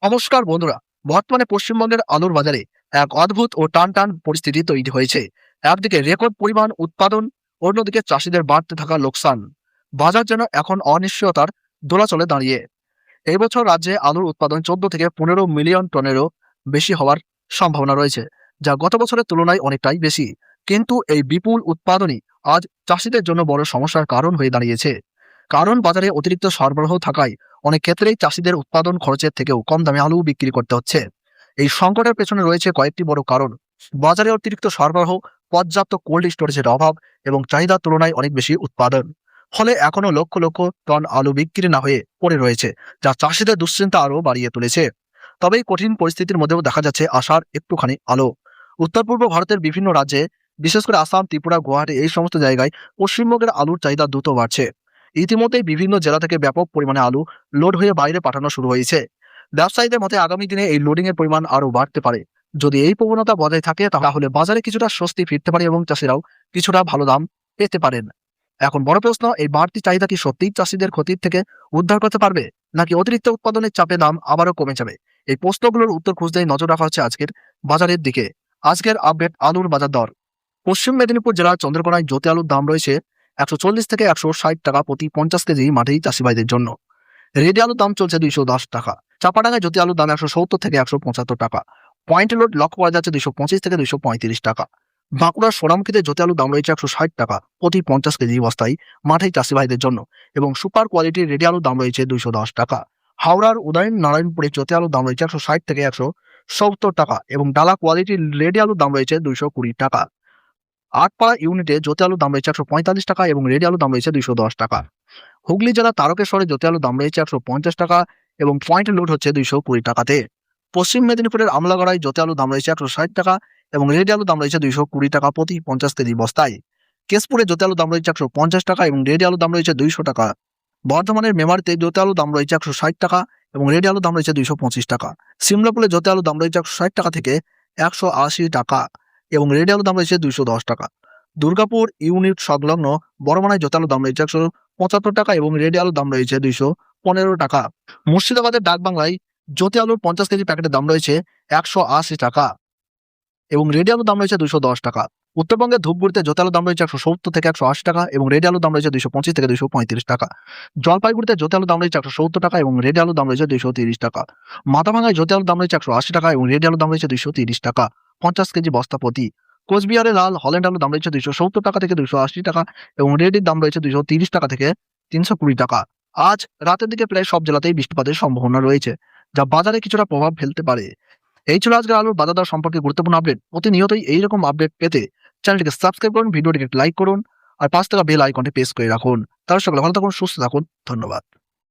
নমস্কার বন্ধুরা। বর্তমানে পশ্চিমবঙ্গের আলুর বাজারে এক অদ্ভুত ও টান পরিস্থিতি তৈরি হয়েছে। একদিকে রেকর্ড পরিমাণ উৎপাদন, অন্যদিকে চাষিদের বাড়তে থাকা লোকসান। বাজার যেন এখন অনিশ্চয়তার দোলাচলে দাঁড়িয়ে। এই বছর রাজ্যে আলুর উৎপাদন 14 থেকে 15 মিলিয়ন টনেরও বেশি হওয়ার সম্ভাবনা রয়েছে, যা গত বছরের তুলনায় অনেকটাই বেশি। কিন্তু এই বিপুল উৎপাদনই আজ চাষিদের জন্য বড় সমস্যার কারণ হয়ে দাঁড়িয়েছে। কারণ বাজারে অতিরিক্ত সরবরাহ থাকায় অনেক ক্ষেত্রেই চাষিদের উৎপাদন খরচের থেকেও কম দামে আলু বিক্রি করতে হচ্ছে। এই সংকটের পেছনে রয়েছে কয়েকটি বড় কারণ। বাজারে অতিরিক্ত সরবরাহ, পর্যাপ্ত কোল্ড স্টোরেজের অভাব এবং চাহিদার তুলনায় অনেক বেশি উৎপাদন। ফলে এখনো লক্ষ লক্ষ টন আলু বিক্রি না হয়ে পড়ে রয়েছে, যা চাষিদের দুশ্চিন্তা আরও বাড়িয়ে তুলেছে। তবে এই কঠিন পরিস্থিতির মধ্যেও দেখা যাচ্ছে আশার একটুখানি আলো। উত্তর পূর্ব ভারতের বিভিন্ন রাজ্যে, বিশেষ করে আসাম, ত্রিপুরা, গুয়াহাটি এই সমস্ত জায়গায় পশ্চিমবঙ্গের আলুর চাহিদা দ্রুত বাড়ছে। ইতিমধ্যেই বিভিন্ন জেলা থেকে ব্যাপক পরিমাণে আলু লোড হয়ে বাইরে পাঠানো শুরু হয়েছে। ব্যবসায়ীদের মতে আগামী দিনে এই লোডিং এর পরিমাণ আরও বাড়তে পারে। যদি এই প্রবণতা বজায় থাকে তাহলে বাজারে কিছুটা স্বস্তি ফিরতে পারে এবং চাষিরাও কিছুটা ভালো দাম পেতে পারেন। এখন বড় প্রশ্ন, এই বাড়তি চাহিদা কি সত্যিই চাষিদের ক্ষতির থেকে উদ্ধার করতে পারবে, নাকি অতিরিক্ত উৎপাদনের চাপে দাম আবারও কমে যাবে? এই প্রশ্নগুলোর উত্তর খুঁজতেই নজর রাখা হচ্ছে আজকের বাজারের দিকে। আজকের আপডেট আলুর বাজার দর। পশ্চিম মেদিনীপুর জেলার চন্দ্রকোনায় জ্যোতি আলুর দাম রয়েছে 140 থেকে 160 টাকা প্রতি 50 কেজি মাঠেই চাষি ভাইদের জন্য। রেডি আলুর দাম চলছে 210 টাকা। চাপাডাঙ্গায় জ্যোতি আলুর দাম 170 থেকে 175 টাকা। পয়েন্ট লোড লক্ষ্য করা যাচ্ছে 225 থেকে 235 টাকা। বাঁকুড়ার সোনামুখীতে জ্যোতি আলুর দাম রয়েছে 160 টাকা প্রতি 50 কেজি বস্তায় মাঠেই চাষি ভাইদের জন্য, এবং সুপার কোয়ালিটির রেডি আলুর দাম রয়েছে 210 টাকা। হাওড়ার উদয়ন নারায়ণপুরে জ্যোতি আলুর দাম রয়েছে 160 থেকে 170 টাকা এবং ডালা কোয়ালিটির রেডি আলুর দাম রয়েছে 220 টাকা। আটপাড়া ইউনিটে জ্যোতি আলুর দাম রয়েছে 145 টাকা এবং রেডি আলুর দাম রয়েছে 210 টাকা। হুগলি জেলা তারকেশ্বরে জ্যোতি আলুর দাম রয়েছে 150 টাকা এবং পয়েন্ট লোড হচ্ছে 220 টাকাতে। পশ্চিম মেদিনীপুরের আমলাগড়ায় জ্যোতি আলুর দাম রয়েছে 160 টাকা এবং রেডি আলুর দাম রয়েছে 220 টাকা প্রতি 50 কেজি বস্তায়। কেশপুরে জ্যোতি আলুর দাম রয়েছে 150 টাকা এবং রেডি আলুর দাম রয়েছে 200 টাকা। বর্ধমানের মেমারিতে জ্যোতি আলুর দাম রয়েছে 160 টাকা এবং রেডি আলুর দাম রয়েছে 225 টাকা। সিমলাপুরে জ্যোতি আলুর দাম রয়েছে 160 টাকা থেকে 180 টাকা এবং রেডি আলুর দাম রয়েছে 210 টাকা। দুর্গাপুর ইউনিট সংলগ্ন বড়মানায় জ্যোতি আলুর দাম রয়েছে 175 টাকা এবং রেডি আলুর দাম রয়েছে 215 টাকা। মুর্শিদাবাদের ডাকবাংলায় জ্যোতি আলুর 50 কেজি প্যাকেটের দাম রয়েছে 180 টাকা এবং রেডি আলুর দাম রয়েছে 210 টাকা। উত্তরবঙ্গের ধূপগুড়িতে জ্যোতি আলুর দাম রয়েছে 170 থেকে 180 টাকা এবং রেডি আলুর দাম রয়েছে 225 থেকে 235 টাকা। জলপাইগুড়িতে জ্যোতি আলুর দাম রয়েছে 170 টাকা এবং রেডি আলুর দাম রয়েছে 230 টাকা। মাথাভাঙায় জ্যোতি আলুর দাম রয়েছে 180 টাকা এবং রেডি আলুর দাম রয়েছে 230 টাকা 50 কেজি বস্তা প্রতি। কোচবিহারে লাল হল্যান্ড আলুর দাম রয়েছে 270 টাকা থেকে 280 টাকা এবং রেডির দাম রয়েছে 230 টাকা থেকে 320 টাকা। আজ রাতের দিকে প্রায় সব জেলাতেই বৃষ্টিপাতের সম্ভাবনা রয়েছে, যা বাজারে কিছুটা প্রভাব ফেলতে পারে। এই ছিল আজকের আলুর বাজার দর সম্পর্কে গুরুত্বপূর্ণ আপডেট। প্রতিনিয়তই এইরকম আপডেট পেতে চ্যানেলটিকে সাবস্ক্রাইব করুন, ভিডিওটিকে লাইক করুন আর পাশ থাকা বেল আইকনটি প্রেস করে রাখুন। তাহলে সকলে ভালো থাকুন, সুস্থ থাকুন। ধন্যবাদ।